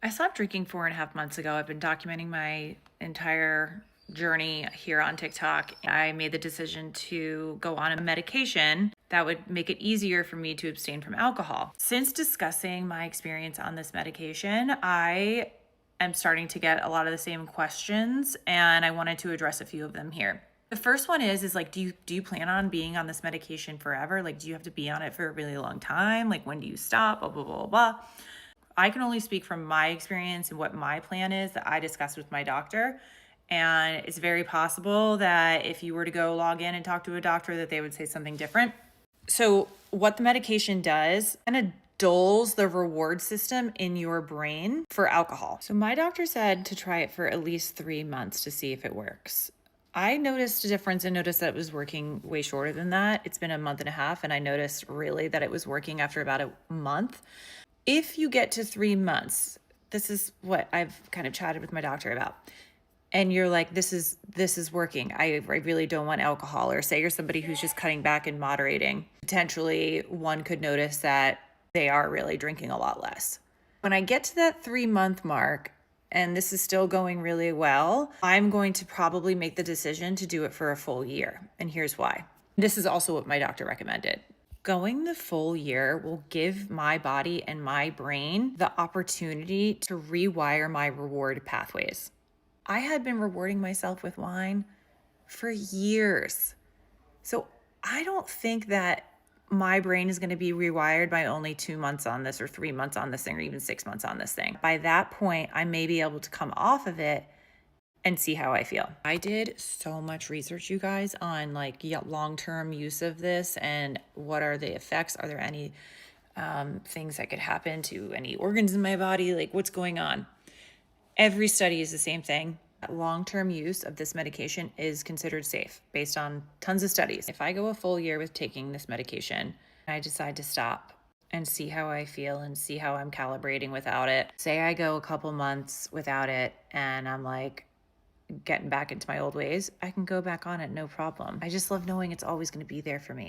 I stopped drinking 4.5 months ago. I've been documenting my entire journey here on TikTok. I made the decision to go on a medication that would make it easier for me to abstain from alcohol. Since discussing my experience on this medication, I am starting to get a lot of the same questions, and I wanted to address a few of them here. The first one is like, do you plan on being on this medication forever? Like, do you have to be on it for a really long time? Like, when do you stop? Blah, blah, blah, blah. I can only speak from my experience and what my plan is that I discussed with my doctor. And it's very possible that if you were to go log in and talk to a doctor, that they would say something different. So what the medication does kind of dulls the reward system in your brain for alcohol. So my doctor said to try it for at least 3 months to see if it works. I noticed a difference and noticed that it was working way shorter than that. It's been a month and a half, and I noticed really that it was working after about a month. If you get to 3 months, this is what I've kind of chatted with my doctor about, and you're like, this is working. I really don't want alcohol. Or say you're somebody who's just cutting back and moderating. Potentially one could notice that they are really drinking a lot less. When I get to that 3 month mark, and this is still going really well, I'm going to probably make the decision to do it for a full year. And here's why. This is also what my doctor recommended. Going the full year will give my body and my brain the opportunity to rewire my reward pathways. I had been rewarding myself with wine for years. So I don't think that my brain is going to be rewired by only 2 months on this or 3 months on this thing or even 6 months on this thing. By that point, I may be able to come off of it and see how I feel. I did so much research, you guys, on like long-term use of this and what are the effects. Are there any things that could happen to any organs in my body? Like, what's going on? Every study is the same thing. Long-term use of this medication is considered safe based on tons of studies. If I go a full year with taking this medication, I decide to stop and see how I feel and see how I'm calibrating without it. Say I go a couple months without it and I'm like getting back into my old ways, I can go back on it, no problem. I just love knowing it's always going to be there for me.